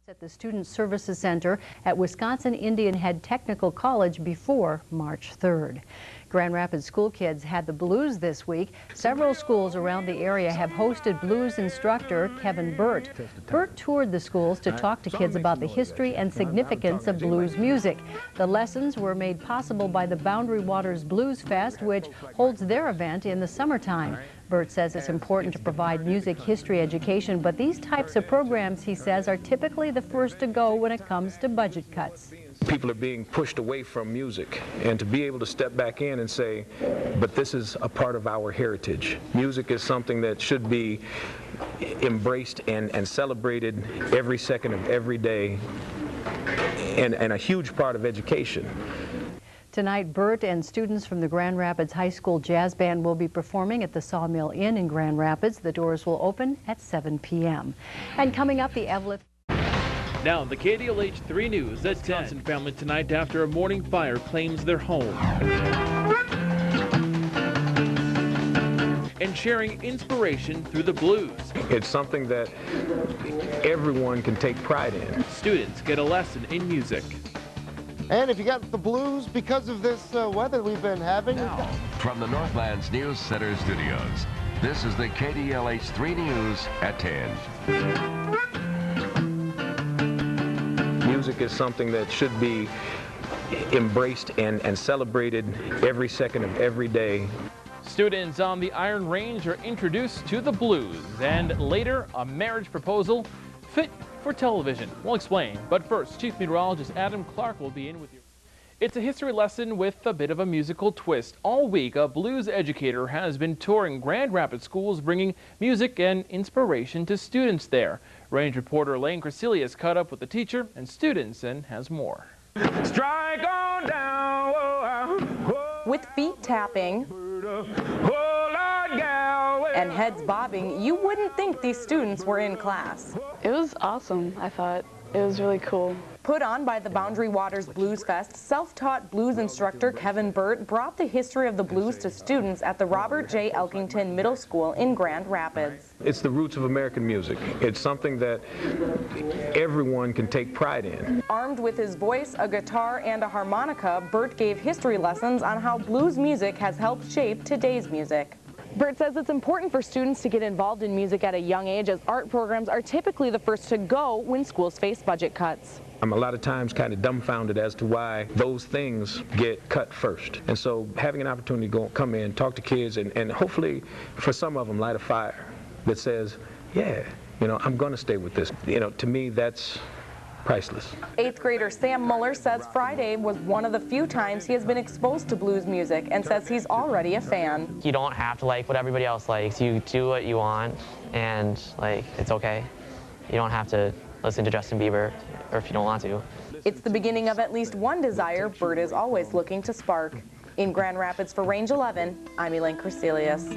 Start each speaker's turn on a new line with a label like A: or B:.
A: At the Student Services Center at Wisconsin Indian Head Technical College before March 3rd. Grand Rapids school kids had the blues this week. Several schools around the area have hosted blues instructor Kevin Burt. Burt toured the schools to talk to kids about the history and significance of blues music. The lessons were made possible by the Boundary Waters Blues Fest, which holds their event in the summertime. Burt says it's important to provide music history education, but these types of programs, he says, are typically the first to go when it comes to budget cuts.
B: People are being pushed away from music, and to be able to step back in and say, but this is a part of our heritage. Music is something that should be embraced and celebrated every second of every day, and a huge part of education.
A: Tonight, Burt and students from the Grand Rapids High School Jazz Band will be performing at the Sawmill Inn in Grand Rapids. The doors will open at 7 p.m. And coming up, the Evelyn.
C: Now, the KDLH 3 News at 10. Wisconsin family tonight after a morning fire claims their home. And sharing inspiration through the blues.
B: It's something that everyone can take pride in.
C: Students get a lesson in music.
D: And if you got the blues because of this weather we've been having.
E: Now, from the Northlands News Center studios, this is the KDLH 3 News at 10.
B: Music is something that should be embraced and celebrated every second of every day.
C: Students on the Iron Range are introduced to the blues, and later a marriage proposal fit for television. We'll explain, but first, Chief Meteorologist Adam Clark will be in with you. It's a history lesson with a bit of a musical twist. All week, a blues educator has been touring Grand Rapids schools, bringing music and inspiration to students there. Range reporter Lane Crecilius caught up with the teacher and students and has more.
F: Strike on down, whoa, whoa,
G: with feet tapping and heads bobbing, you wouldn't think these students were in class.
H: It was awesome, I thought. It was really cool.
G: Put on by the Boundary Waters Blues Fest, self-taught blues instructor Kevin Burt brought the history of the blues to students at the Robert J. Elkington Middle School in Grand Rapids.
B: It's the roots of American music. It's something that everyone can take pride in.
G: Armed with his voice, a guitar, and a harmonica, Burt gave history lessons on how blues music has helped shape today's music. Burt says it's important for students to get involved in music at a young age, as art programs are typically the first to go when schools face budget cuts.
B: I'm a lot of times kind of dumbfounded as to why those things get cut first. And so having an opportunity to come in, talk to kids, and hopefully for some of them light a fire that says, yeah, you know, I'm going to stay with this. You know, to me, that's priceless. 8th
G: grader Sam Muller says Friday was one of the few times he has been exposed to blues music and says he's already a fan.
I: You don't have to like what everybody else likes. You do what you want, and like it's okay. You don't have to listen to Justin Bieber, or if you don't want to.
G: It's the beginning of at least one desire Burt is always looking to spark. In Grand Rapids for Range 11, I'm Elaine Crecilius.